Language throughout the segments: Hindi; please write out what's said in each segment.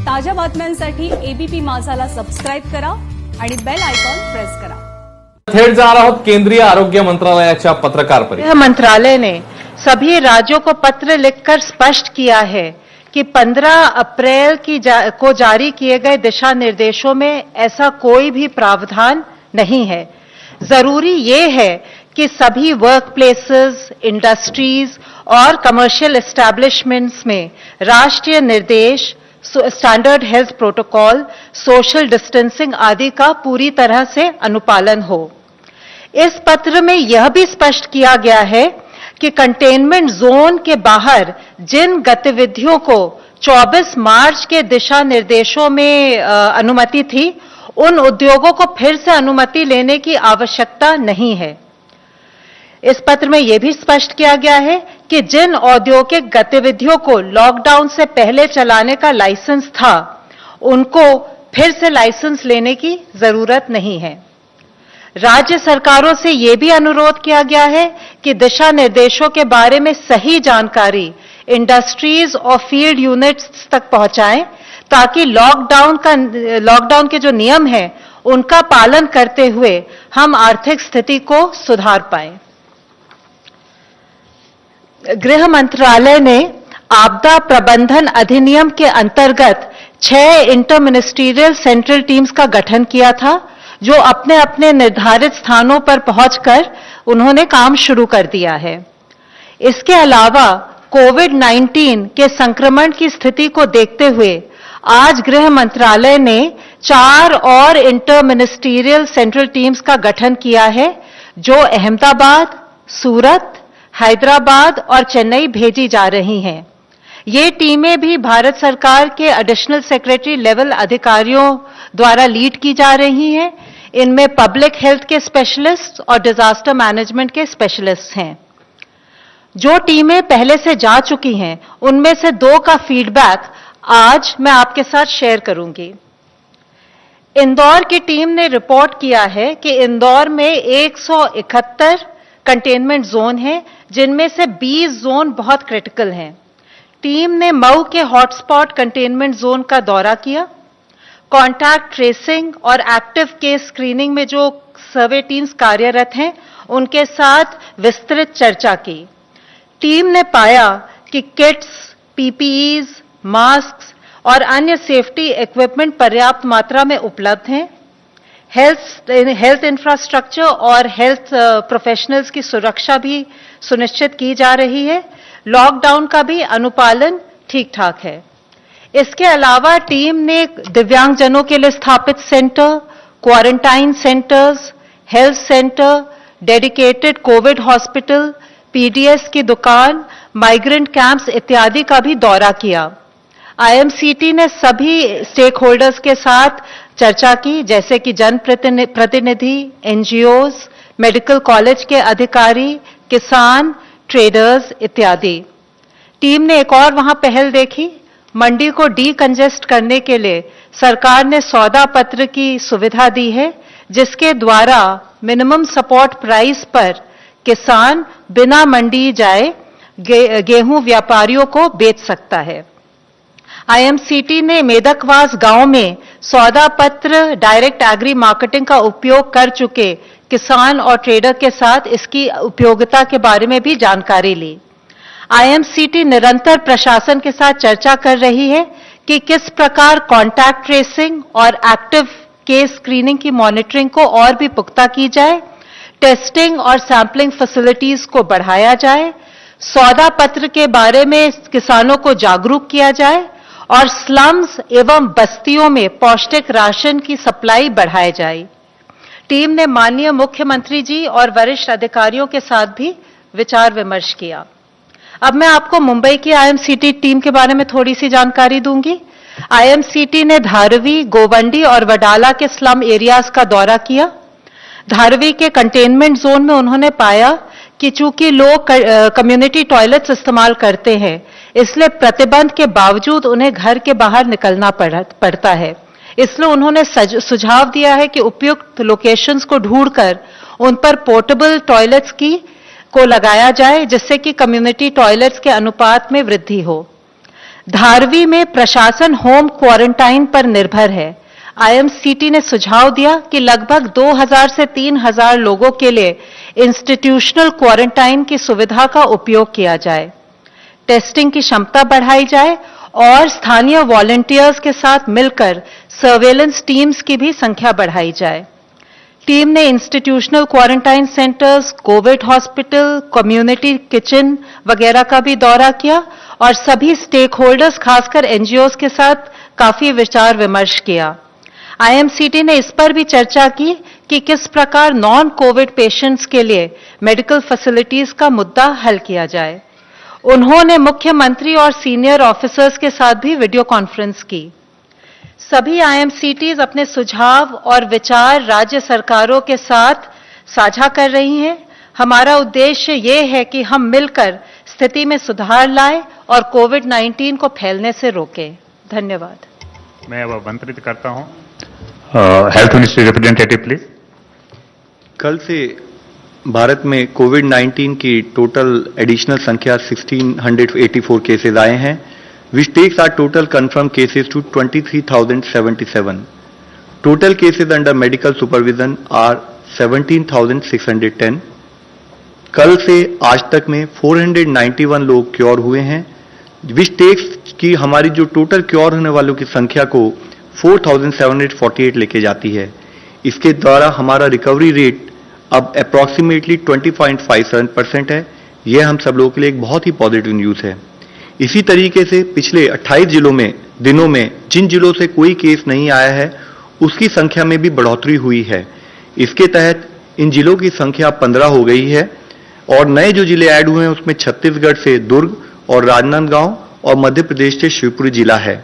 ताज्या बातम्यांसाठी एबीपी माझाला सबस्क्राइब करा आणि बेल आयकॉन प्रेस करा। थेट जाणार आहोत केंद्रीय आरोग्य मंत्रालयाच्या पत्रकार परिषदेत। गृह मंत्रालय ने सभी राज्यों को पत्र लिखकर स्पष्ट किया है कि 15 अप्रैल को जारी किए गए दिशा निर्देशों में ऐसा कोई भी प्रावधान नहीं है। जरूरी ये है कि सभी वर्क प्लेसेस, इंडस्ट्रीज और कमर्शियल एस्टैब्लिशमेंट्स में राष्ट्रीय निर्देश, standard health protocol, social distancing आदि का पूरी तरह से अनुपालन हो। इस पत्र में यह भी स्पष्ट किया गया है कि कंटेनमेंट जोन के बाहर जिन गतिविधियों को 24 मार्च के दिशा निर्देशों में अनुमति थी, उन उद्योगों को फिर से अनुमति लेने की आवश्यकता नहीं है। इस पत्र में यह भी स्पष्ट किया गया है कि जिन औद्योगिक गतिविधियों को लॉकडाउन से पहले चलाने का लाइसेंस था, उनको फिर से लाइसेंस लेने की जरूरत नहीं है। राज्य सरकारों से यह भी अनुरोध किया गया है कि दिशा निर्देशों के बारे में सही जानकारी इंडस्ट्रीज और फील्ड यूनिट्स तक पहुंचाएं, ताकि लॉकडाउन के जो नियम हैं, उनका पालन करते हुए हम आर्थिक स्थिति को सुधार पाएं। गृह मंत्रालय ने आपदा प्रबंधन अधिनियम के अंतर्गत 6 इंटर मिनिस्ट्रियल सेंट्रल टीम्स का गठन किया था, जो अपने अपने निर्धारित स्थानों पर पहुंचकर उन्होंने काम शुरू कर दिया है। इसके अलावा कोविड-19 के संक्रमण की स्थिति को देखते हुए आज गृह मंत्रालय ने 4 और इंटर मिनिस्ट्रियल सेंट्रल टीम्स का गठन किया है, जो अहमदाबाद, सूरत, हैदराबाद और चेन्नई भेजी जा रही हैं। ये टीमें भी भारत सरकार के एडिशनल सेक्रेटरी लेवल अधिकारियों द्वारा लीड की जा रही हैं। इनमें पब्लिक हेल्थ के स्पेशलिस्ट और डिजास्टर मैनेजमेंट के स्पेशलिस्ट हैं। जो टीमें पहले से जा चुकी हैं, उनमें से 2 का फीडबैक आज मैं आपके साथ शेयर करूंगी। इंदौर की टीम ने रिपोर्ट किया है कि इंदौर में 171 कंटेनमेंट जोन हैं, जिनमें से 20 जोन बहुत क्रिटिकल हैं। टीम ने मऊ के हॉटस्पॉट कंटेनमेंट जोन का दौरा किया। कॉन्टैक्ट ट्रेसिंग और एक्टिव केस स्क्रीनिंग में जो सर्वे टीम्स कार्यरत हैं, उनके साथ विस्तृत चर्चा की। टीम ने पाया कि किट्स, पीपीईज, मास्क और अन्य सेफ्टी इक्विपमेंट पर्याप्त मात्रा में उपलब्ध हैं। हेल्थ इंफ्रास्ट्रक्चर और हेल्थ प्रोफेशनल्स की सुरक्षा भी सुनिश्चित की जा रही है। लॉकडाउन का भी अनुपालन ठीक ठाक है। इसके अलावा टीम ने दिव्यांगजनों के लिए स्थापित centre, quarantine centres, health centre, dedicated Covid hospital, PDS की दुकान, माइग्रेंट कैंप्स इत्यादि का भी दौरा किया। आईएमसीटी ने सभी स्टेक होल्डर्स के साथ चर्चा की, जैसे कि जनप्रतिनिधि, एनजीओज, मेडिकल कॉलेज के अधिकारी, किसान, ट्रेडर्स इत्यादि। टीम ने एक और वहां पहल देखी। मंडी को डीकंजेस्ट करने के लिए सरकार ने सौदा पत्र की सुविधा दी है, जिसके द्वारा मिनिमम सपोर्ट प्राइस पर किसान बिना मंडी जाए गेहूं व्यापारियों को बेच सकता है। आईएमसीटी ने मेदकवास गांव में सौदा पत्र डायरेक्ट एग्री मार्केटिंग का उपयोग कर चुके किसान और ट्रेडर के साथ इसकी उपयोगिता के बारे में भी जानकारी ली। आईएमसीटी निरंतर प्रशासन के साथ चर्चा कर रही है कि किस प्रकार कॉन्टैक्ट ट्रेसिंग और एक्टिव केस स्क्रीनिंग की मॉनिटरिंग को और भी पुख्ता की जाए, टेस्टिंग और सैंपलिंग फैसिलिटीज को बढ़ाया जाए, सौदा पत्र के बारे में किसानों को जागरूक किया जाए और स्लम्स एवं बस्तियों में पौष्टिक राशन की सप्लाई बढ़ाई जाए। टीम ने माननीय मुख्यमंत्री जी और वरिष्ठ अधिकारियों के साथ भी विचार विमर्श किया। अब मैं आपको मुंबई की आईएमसीटी टीम के बारे में थोड़ी सी जानकारी दूंगी। आईएमसीटी ने धारवी, गोवंडी और वडाला के स्लम एरियाज का दौरा किया। धारवी के कंटेनमेंट जोन में उन्होंने पाया कि चूंकि लोग कम्युनिटी टॉयलेट्स इस्तेमाल करते हैं, इसलिए प्रतिबंध के बावजूद उन्हें घर के बाहर निकलना पड़ता है। इसलिए उन्होंने सुझाव दिया है कि उपयुक्त लोकेशंस को ढूंढकर उन पर पोर्टेबल टॉयलेट्स को लगाया जाए, जिससे कि कम्युनिटी टॉयलेट्स के अनुपात में वृद्धि हो। धारवी में प्रशासन होम क्वारंटाइन पर निर्भर है। आईएमसीटी ने सुझाव दिया कि लगभग 2000 से 3000 लोगों के लिए इंस्टीट्यूशनल क्वारंटाइन की सुविधा का उपयोग किया जाए, टेस्टिंग की क्षमता बढ़ाई जाए और स्थानीय वॉलंटियर्स के साथ मिलकर सर्वेलेंस टीम्स की भी संख्या बढ़ाई जाए। टीम ने institutional quarantine centres, Covid hospital, community kitchen वगैरह का भी दौरा किया और सभी स्टेक होल्डर्स, खासकर एनजीओज के साथ काफी विचार विमर्श किया। आईएमसीटी ने इस पर भी चर्चा की कि किस प्रकार नॉन कोविड पेशेंट्स के लिए मेडिकल फैसिलिटीज का मुद्दा हल किया जाए। उन्होंने मुख्यमंत्री और सीनियर ऑफिसर्स के साथ भी वीडियो कॉन्फ्रेंस की। सभी आईएमसीटीज अपने सुझाव और विचार राज्य सरकारों के साथ साझा कर रही हैं। हमारा उद्देश्य ये है कि हम मिलकर स्थिति में सुधार लाएं और कोविड-19 को फैलने से रोकें। धन्यवाद। मैं अब आमंत्रित करता हूं हेल्थ मिनिस्ट्री रिप्रेजेंटेटिव प्लीज। कल से भारत में कोविड-19 की टोटल एडिशनल संख्या 1684 केसेस आए हैं, which takes our total confirmed cases to 23,077. Total cases under medical supervision are 17,610. कल से आज तक में 491 लोग क्योर हुए हैं, which takes की हमारी जो टोटल क्योर होने वालों की संख्या को 4,748 लेके जाती है। इसके द्वारा हमारा रिकवरी रेट अब अप्रॉक्सीमेटली 20.57% है। यह हम सब लोगों के लिए एक बहुत ही पॉजिटिव न्यूज है। इसी तरीके से पिछले 28 दिनों में जिन जिलों से कोई केस नहीं आया है उसकी संख्या में भी बढ़ोतरी हुई है। इसके तहत इन जिलों की संख्या 15 हो गई है और नए जो जिले ऐड हुए हैं उसमें छत्तीसगढ़ से दुर्ग और राजनांदगांव और मध्य प्रदेश से शिवपुरी जिला है।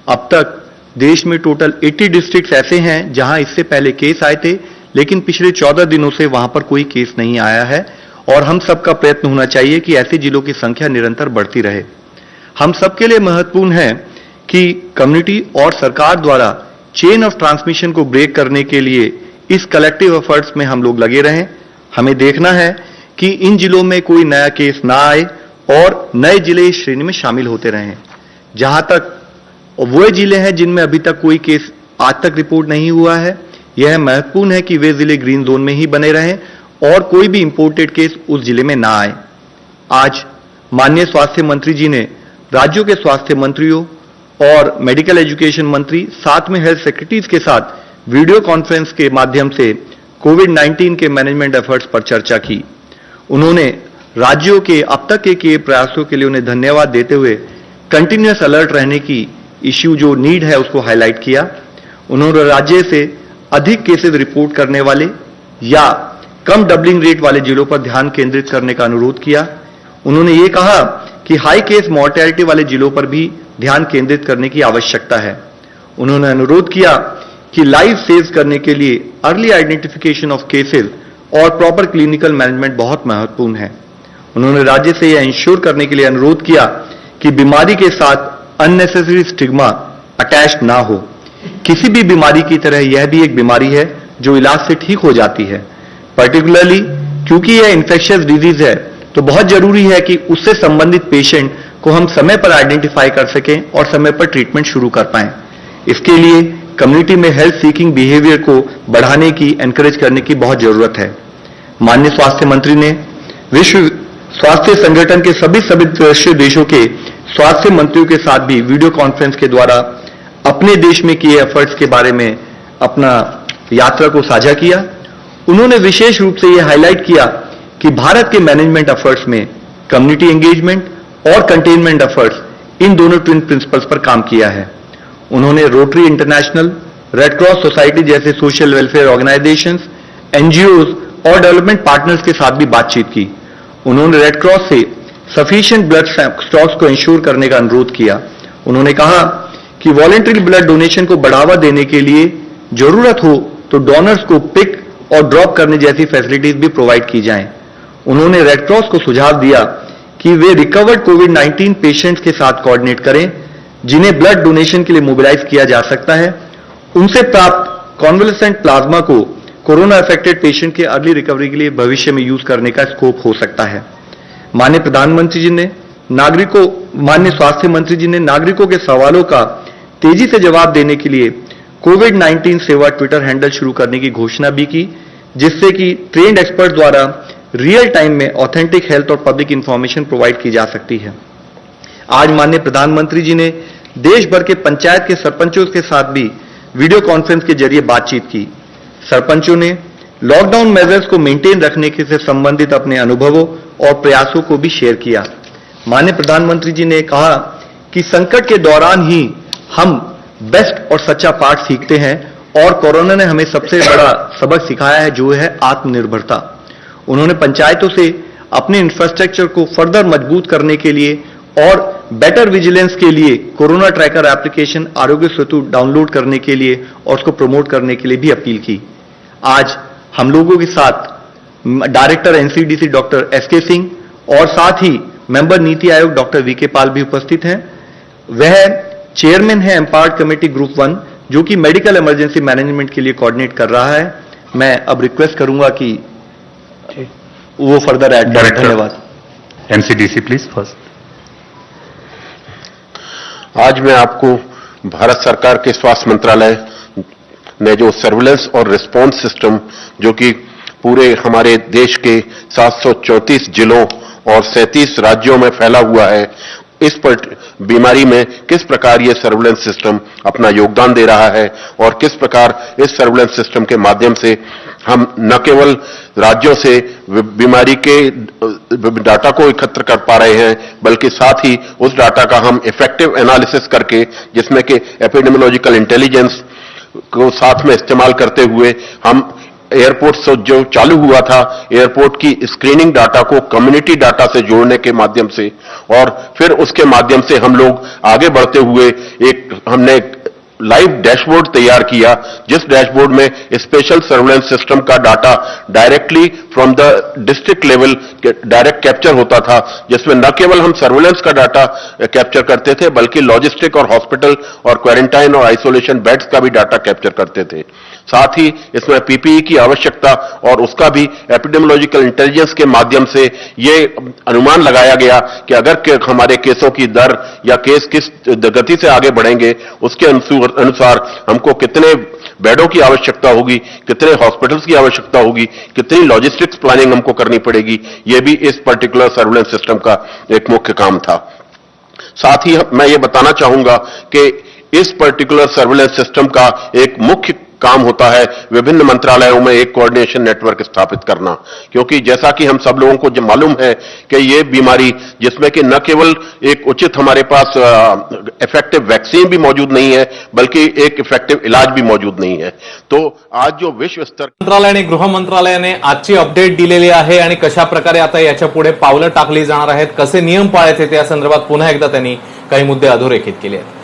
अब तक देश में टोटल 80 डिस्ट्रिक्ट्स ऐसे हैं जहां इससे पहले केस आए थे, लेकिन पिछले 14 दिनों से वहां पर कोई केस नहीं आया है और हम सबका प्रयत्न होना चाहिए कि ऐसे जिलों की संख्या निरंतर बढ़ती रहे। हम सबके लिए महत्वपूर्ण है कि कम्युनिटी और सरकार द्वारा चेन ऑफ ट्रांसमिशन को ब्रेक करने के लिए इस कलेक्टिव एफर्ट्स में हम लोग लगे रहें। हमें देखना है कि इन जिलों में कोई नया केस ना आए और नए जिले इस श्रेणी में शामिल होते रहें। जहां तक वो जिले हैं जिनमें अभी तक कोई केस आज तक रिपोर्ट नहीं हुआ है, यह महत्वपूर्ण है कि वे जिले ग्रीन जोन में ही बने रहें और कोई भी इंपोर्टेड केस उस जिले में ना आए। आज माननीय स्वास्थ्य मंत्री जी ने राज्यों के स्वास्थ्य मंत्रियों और मेडिकल एजुकेशन मंत्री साथ में हेल्थ सेक्रेटरीज के साथ वीडियो कॉन्फ्रेंस के माध्यम से कोविड-19 के मैनेजमेंट एफर्ट्स पर चर्चा की। उन्होंने राज्यों के अब तक के किए प्रयासों के लिए उन्हें धन्यवाद देते हुए कंटिन्यूअस अलर्ट रहने की इश्यू जो नीड है उसको हाईलाइट किया। उन्होंने राज्य से अधिक केसेस रिपोर्ट करने वाले या कम डबलिंग रेट वाले जिलों पर ध्यान केंद्रित करने का अनुरोध किया। उन्होंने ये कहा कि हाई केस मॉर्टेलिटी वाले जिलों पर भी ध्यान केंद्रित करने की आवश्यकता है। उन्होंने अनुरोध किया कि लाइव सेव करने के लिए अर्ली आइडेंटिफिकेशन ऑफ केसेस और प्रॉपर क्लिनिकल मैनेजमेंट बहुत महत्वपूर्ण है। उन्होंने राज्य से यह इंश्योर करने के लिए अनुरोध किया कि बीमारी के साथ अननेसेसरी स्टिग्मा अटैच ना हो। किसी भी बीमारी की तरह यह भी एक बीमारी है जो इलाज से ठीक हो जाती है। पर्टिकुलरली क्योंकि यह इन्फेक्शियस डिजीज है तो बहुत जरूरी है कि उससे संबंधित पेशेंट को हम समय पर आइडेंटिफाई कर सकें और समय पर ट्रीटमेंट शुरू कर पाएं। इसके लिए कम्युनिटी में हेल्थ सीकिंग बिहेवियर को बढ़ाने की, एनकरेज करने की बहुत जरूरत है। माननीय स्वास्थ्य मंत्री ने विश्व स्वास्थ्य संगठन के सभी सदस्य देशों के स्वास्थ्य मंत्रियों के साथ भी वीडियो कॉन्फ्रेंस के द्वारा अपने देश में किए एफर्ट्स के बारे में अपना यात्रा को साझा किया। उन्होंने विशेष रूप से यह हाईलाइट किया कि भारत के मैनेजमेंट एफर्ट्स में कम्युनिटी एंगेजमेंट और कंटेनमेंट एफर्ट्स इन दोनों ट्विन प्रिंसिपल्स पर काम किया है। उन्होंने rotary international, red cross society जैसे सोशल वेलफेयर ऑर्गेनाइजेशंस, एनजीओज और डेवलपमेंट पार्टनर्स के साथ भी बातचीत की। उन्होंने रेड क्रॉस से सफिशिएंट ब्लड स्टॉक्स को इंश्योर करने का अनुरोध किया। उन्होंने कहा कि वॉलंटरी ब्लड डोनेशन को बढ़ावा देने के लिए जरूरत हो तो डोनर्स को पिक और ड्रॉप करने जैसी फैसिलिटीज भी प्रोवाइड की जाएं। उन्होंने रेड क्रॉस को सुझाव दिया कि वे रिकवर्ड कोविड-19 पेशेंट्स के साथ कोऑर्डिनेट करें जिन्हें ब्लड डोनेशन के लिए मोबिलाइज किया जा सकता है। उनसे प्राप्त कॉन्वलेसेंट प्लाज्मा को कोरोना अफेक्टेड पेशेंट के अर्ली रिकवरी के लिए भविष्य में यूज करने का स्कोप हो सकता है। माननीय प्रधानमंत्री जी ने माननीय स्वास्थ्य मंत्री जी ने नागरिकों के सवालों का तेजी से जवाब देने के लिए कोविड-19 सेवा ट्विटर हैंडल शुरू करने की घोषणा भी की, जिससे कि ट्रेन्ड एक्सपर्ट द्वारा रियल टाइम में ऑथेंटिक हेल्थ और पब्लिक इंफॉर्मेशन प्रोवाइड की जा सकती है। आज माननीय प्रधानमंत्री जी ने देश भर के पंचायत के सरपंचों के साथ भी वीडियो कॉन्फ्रेंस के जरिए बातचीत की। सरपंचों ने लॉकडाउन मेजर्स को मेंटेन रखने के से संबंधित अपने अनुभवों और प्रयासों को भी शेयर किया। माननीय प्रधानमंत्री जी ने कहा कि संकट के दौरान ही हम बेस्ट और सच्चा पाठ सीखते हैं और कोरोना ने हमें सबसे बड़ा सबक सिखाया है, जो है आत्मनिर्भरता। उन्होंने पंचायतों से अपने इंफ्रास्ट्रक्चर को फर्दर मजबूत करने के लिए और बेटर विजिलेंस के लिए corona tracker application Aarogya Setu download करने के लिए और उसको प्रमोट करने के लिए भी अपील की। आज हम लोगों के साथ director NCDC doctor SK Singh और साथ ही member NITI Aayog doctor VK पाल भी उपस्थित हैं। वह चेयरमैन है एम्पावर्ड कमेटी ग्रुप 1, जो कि मेडिकल इमरजेंसी मैनेजमेंट के लिए कोऑर्डिनेट कर रहा है। मैं अब रिक्वेस्ट करूंगा कि वो फर्दर ऐड करें। धन्यवाद। NCDC please first. आज मैं आपको भारत सरकार के स्वास्थ्य मंत्रालय ने जो सर्विलेंस और रिस्पांस सिस्टम, जो कि पूरे हमारे देश के 734 जिलों और 37 राज्यों में फैला हुआ है, इस पर बीमारी में किस प्रकार ये सर्विलेंस सिस्टम अपना योगदान दे रहा है और किस प्रकार इस सर्विलेंस सिस्टम के माध्यम से हम न केवल राज्यों से बीमारी के डाटा को एकत्र कर पा रहे हैं, बल्कि साथ ही उस डाटा का हम इफेक्टिव एनालिसिस करके, जिसमें कि एपिडेमियोलॉजिकल इंटेलिजेंस को साथ में इस्तेमाल करते हुए हम एयरपोर्ट से जो चालू हुआ था, एयरपोर्ट की स्क्रीनिंग डाटा को कम्युनिटी डाटा से जोड़ने के माध्यम से और फिर उसके माध्यम से हम लोग आगे बढ़ते हुए हमने लाइव डैशबोर्ड तैयार किया, जिस डैशबोर्ड में स्पेशल सर्विलेंस सिस्टम का data directly from the district level direct capture होता था, जिसमें न केवल हम सर्विलेंस का डाटा कैप्चर करते थे, बल्कि लॉजिस्टिक और हॉस्पिटल और क्वारंटाइन और आइसोलेशन बेड्स का भी डाटा कैप्चर करते थे। साथ ही इसमें पीपीई की आवश्यकता और उसका भी एपिडेमियोलॉजिकल इंटेलिजेंस के माध्यम से ये अनुमान लगाया गया कि अगर हमारे केसों की दर या केस किस गति से आगे बढ़ेंगे, उसके अनुसार हमको कितने बेडों की आवश्यकता होगी, कितने हॉस्पिटल्स की आवश्यकता होगी, कितनी लॉजिस्टिक्स प्लानिंग हमको करनी पड़ेगी। ये भी इस पर्टिकुलर सर्विलेंस सिस्टम का एक मुख्य काम था। साथ ही मैं ये बताना चाहूंगा कि इस पर्टिकुलर सर्विलेंस सिस्टम का एक मुख्य काम होता है विभिन्न मंत्रालयों में एक कोऑर्डिनेशन नेटवर्क स्थापित करना, क्योंकि जैसा कि हम सब लोगों को जो मालूम है कि ये बीमारी, जिसमें कि न केवल एक उचित हमारे पास इफेक्टिव वैक्सीन भी मौजूद नहीं है, बल्कि एक इफेक्टिव इलाज भी मौजूद नहीं है। तो आज जो विश्व स्तर मंत्रालय आणि गृह मंत्रालयाने आजची अपडेट दिलेली आहे आणि कशा प्रकारे आता याच्या पुढे पावलं टाकली जाणार आहेत, कसे नियम पाळायचे, त्या संदर्भात पुन्हा एकदा त्यांनी काही मुद्दे अधोरेखित केले आहेत।